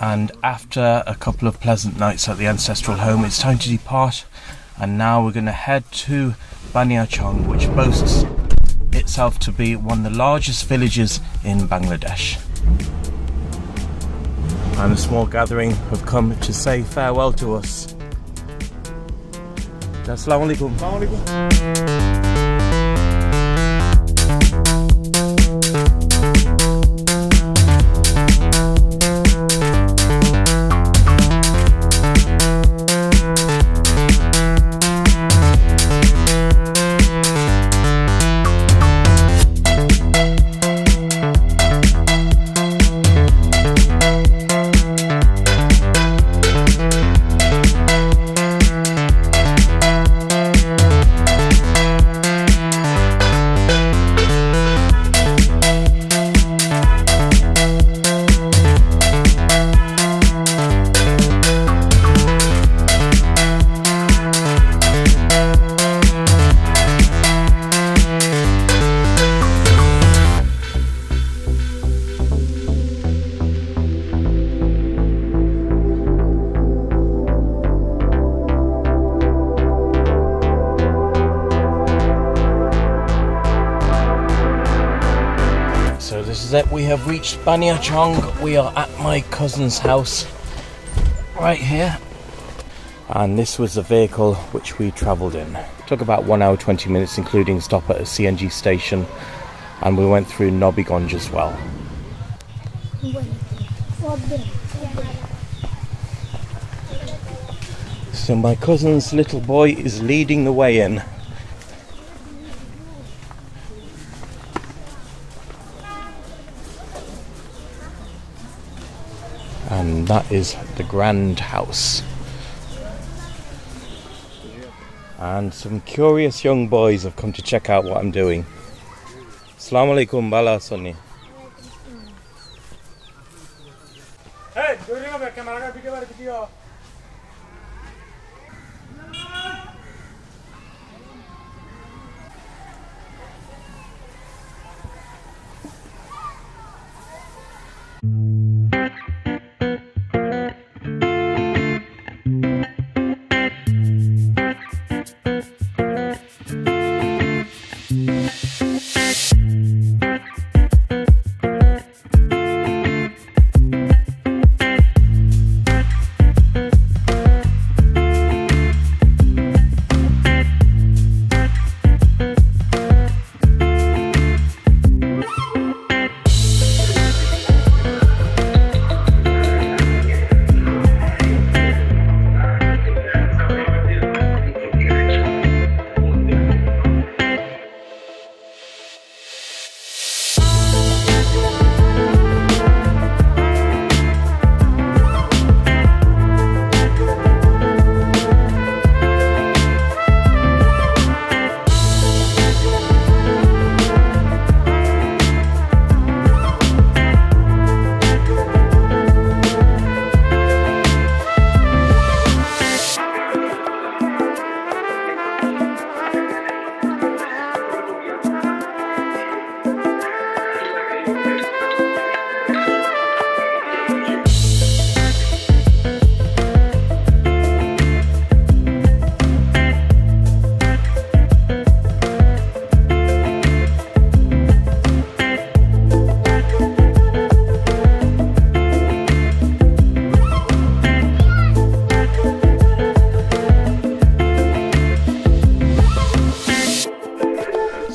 And after a couple of pleasant nights at the ancestral home, it's time to depart, and now we're going to head to Baniachong, which boasts itself to be one of the largest villages in Bangladesh. And a small gathering have come to say farewell to us. Assalamu alaikum. Assalamu alaikum. We have reached Baniyachong. We are at my cousin's house right here, and this was the vehicle which we travelled in. It took about 1 hour 20 minutes, including stop at a CNG station, and we went through Nabiganj as well. So my cousin's little boy is leading the way in. And that is the grand house. And some curious young boys have come to check out what I'm doing. Assalamu alaikum, bala sunni. Hey, video.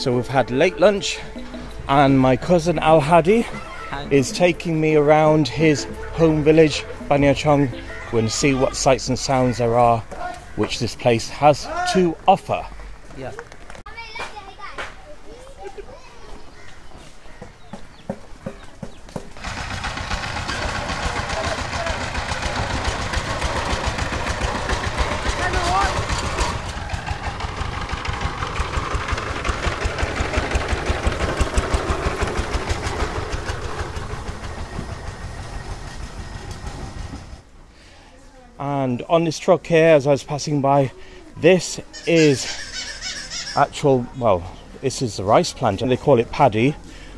So we've had late lunch, and my cousin Al Hadi is taking me around his home village, Baniachong. We're going to see what sights and sounds there are, which this place has to offer. Yeah. And on this truck here, as I was passing by, this is actual, well, this is the rice plant, and they call it paddy.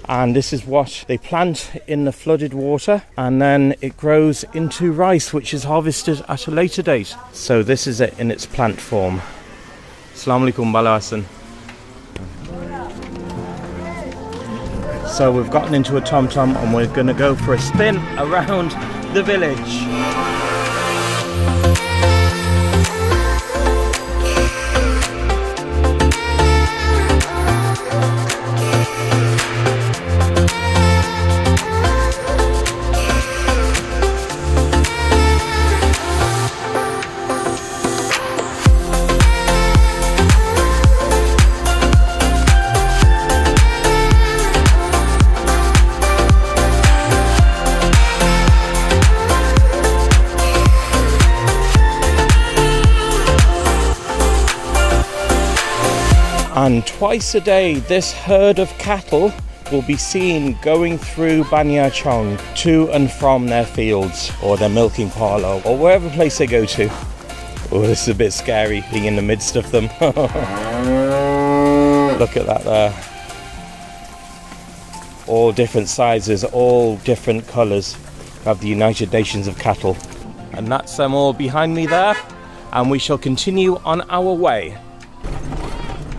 And this is what they plant in the flooded water, and then it grows into rice, which is harvested at a later date. So this is it in its plant form. Assalamu alaikum, bala Hassan. So we've gotten into a tomtom and we're going to go for a spin around the village. And twice a day, this herd of cattle will be seen going through Baniyachong to and from their fields or their milking parlour or wherever place they go to. Oh, this is a bit scary being in the midst of them. Look at that there. All different sizes, all different colours of the United Nations of cattle. And that's them all behind me there. And we shall continue on our way.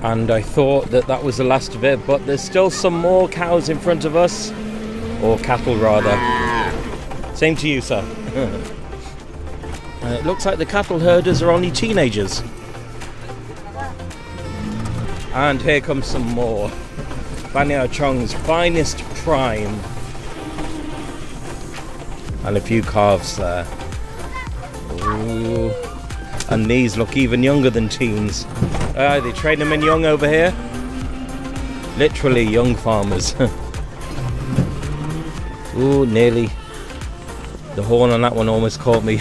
And I thought that that was the last of it, but there's still some more cows in front of us, or cattle rather. Same to you, sir. It looks like the cattle herders are only teenagers. And here comes some more. Baniachong's finest prime. And a few calves there. Ooh. And these look even younger than teens. They train them in young over here. Literally young farmers. Ooh, nearly. The horn on that one almost caught me.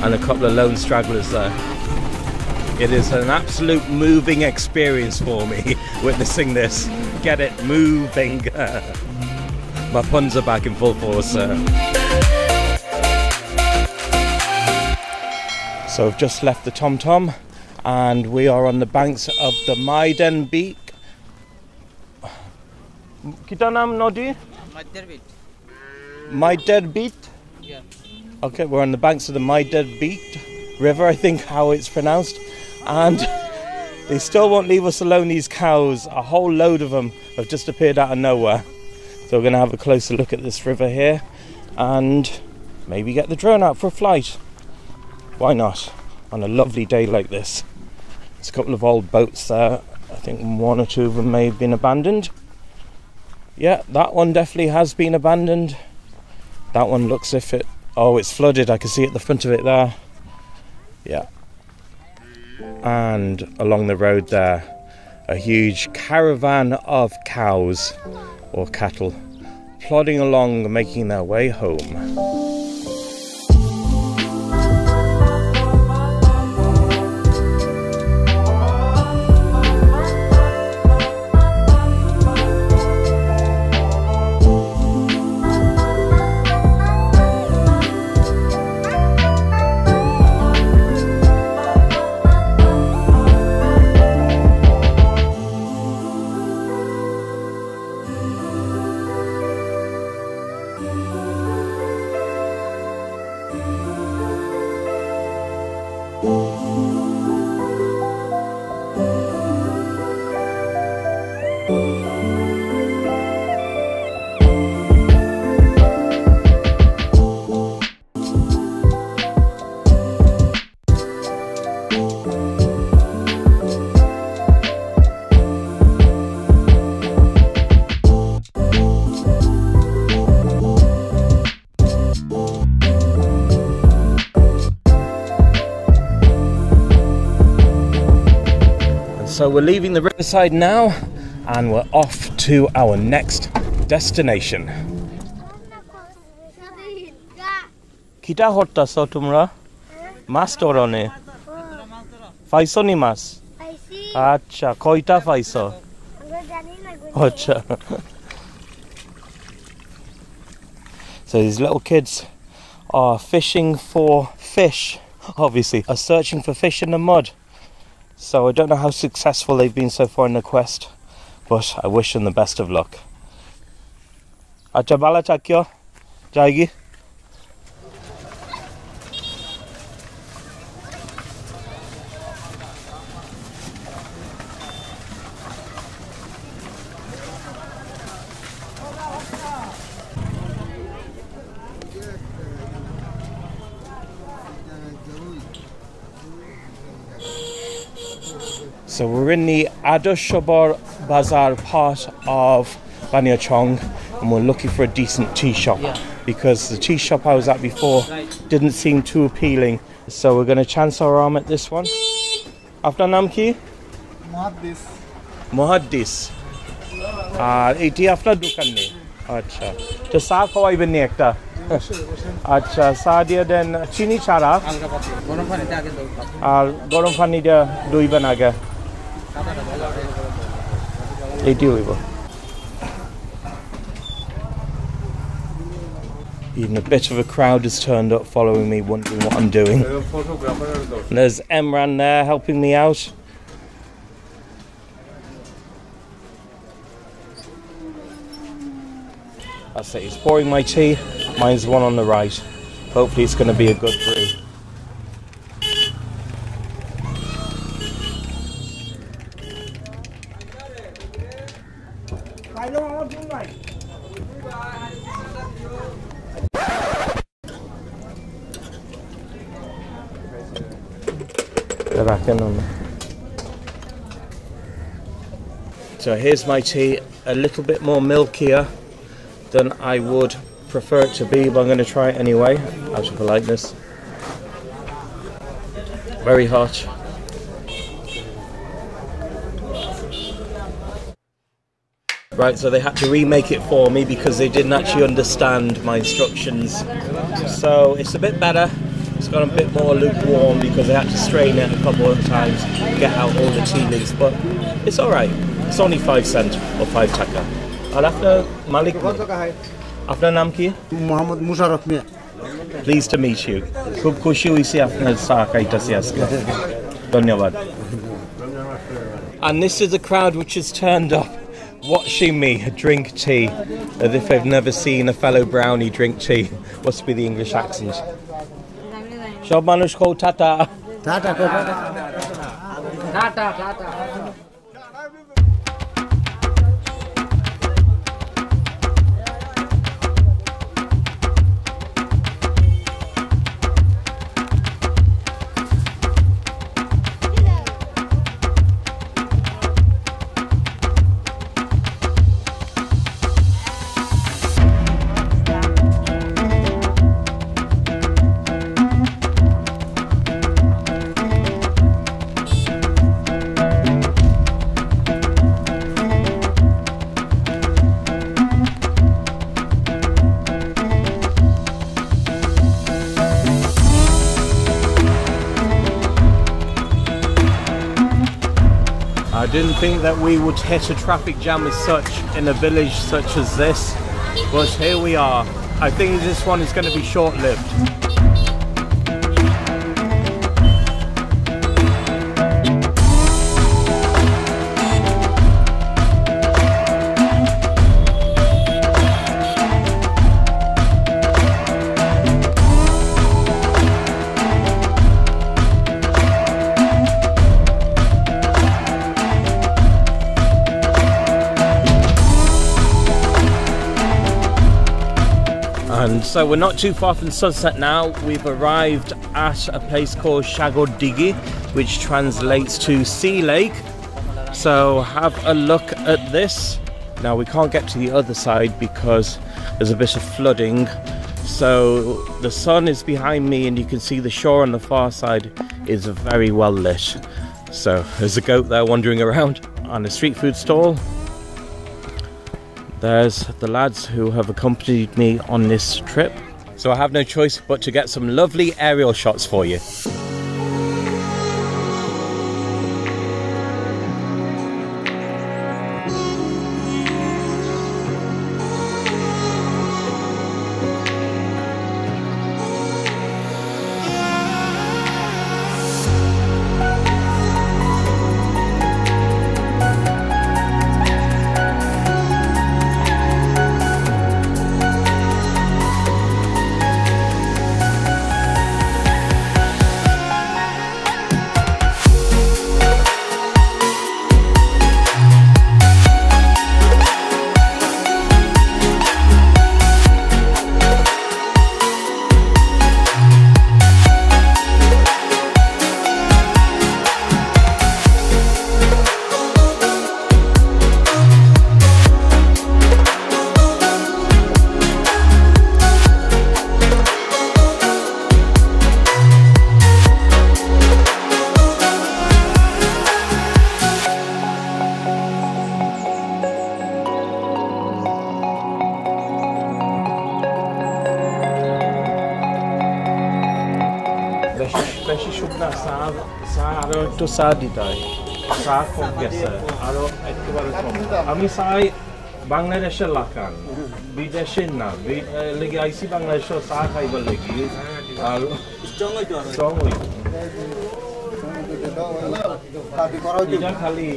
And a couple of lone stragglers there. It is an absolute moving experience for me, witnessing this. Get it? Moving. My puns are back in full force. So I've just left the tomtom and we are on the banks of the Maiden Beak. Kita naam Nodi? Maiden Beak? Yeah. Okay, we're on the banks of the Maiden Beak River, I think how it's pronounced. And they still won't leave us alone, these cows. A whole load of them have just appeared out of nowhere. So we're going to have a closer look at this river here and maybe get the drone out for a flight. Why not, on a lovely day like this? There's a couple of old boats there. I think one or two of them may have been abandoned. Yeah, that one definitely has been abandoned. That one looks as if it... Oh, it's flooded. I can see at the front of it there. Yeah. And along the road there, a huge caravan of cows or cattle plodding along, making their way home. So we're leaving the riverside now and we're off to our next destination. Kita hotta so tumra? Mas torone? Faiso ni mas? Acha, koita faiso? Acha. So these little kids are fishing for fish, obviously, are searching for fish in the mud. So I don't know how successful they've been so far in the quest, but I wish them the best of luck. Acha bala chakyo jayegi. So we're in the Bazar part of Baniyachong, and we're looking for a decent tea shop because the tea shop I was at before didn't seem too appealing. So we're going to chance our arm at this one. After naam ki? Muhaddis. Iti after dukan ne. Acha. To sa khawai banne ekta. Acha sa dia den chini chara. Ar gorom pani dia doi banaga. Even a bit of a crowd has turned up following me, wondering what I'm doing. And there's Emran there helping me out. That's it, he's pouring my tea. Mine's the one on the right. Hopefully it's going to be a good brew. So here's my tea, a little bit more milkier than I would prefer it to be, but I'm going to try it anyway, out of politeness. Very hot. Right, so they had to remake it for me because they didn't actually understand my instructions. So it's a bit better. It's got a bit more lukewarm because they had to strain it a couple of times to get out all the tea leaves, but it's alright. It's only 5 cents or 5 taka. And after Malik, after Namki? Muhammad Musharraf. Pleased to meet you. Khub khushi hui se apne saath kaitasi aske. Dhanyawad. And this is the crowd which has turned up watching me drink tea as if they've never seen a fellow brownie drink tea. Must be the English accent. Shob manush ko tata. Tata. Tata. I didn't think that we would hit a traffic jam as such in a village such as this, but here we are. I think this one is going to be short-lived. And so we're not too far from sunset now. We've arrived at a place called Shagodigi, which translates to Sea Lake. So have a look at this. Now we can't get to the other side because there's a bit of flooding. So the sun is behind me and you can see the shore on the far side is very well lit. So there's a goat there wandering around on a street food stall. There's the lads who have accompanied me on this trip. So I have no choice but to get some lovely aerial shots for you. চা আরো একটু চা দিতে হয় চা কম গেছে আরো একেবারে কম আমি চাই বাংলাদেশের লাখান বিদেশের না লেগে আইসি বাংলাদেশের চা খাইবার লেগে আর স্ট্রং হই এটা খালি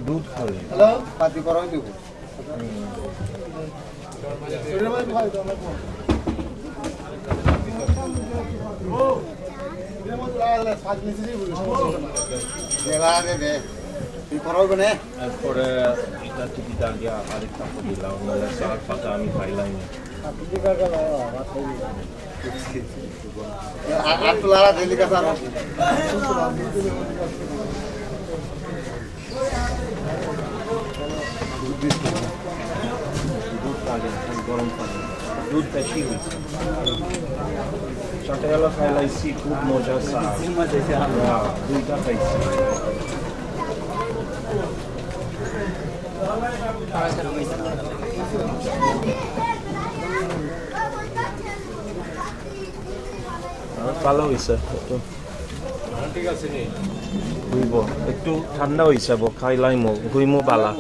দুধ খালি পাতি করাই দেব এরপরে এটা টিকিট আগে আরেকটা দিলাম চার পাতা আমি খাইলাম গরম পানি দুধ বেশি হয়েছে সাথে গেল খাইলাইছি খুব মজা দুইটা খাইছি ভালো হয়েছে ঠিক আছে নি একটু ঠান্ডা হয়েছে খাইলাইমো ঘুইমো বালা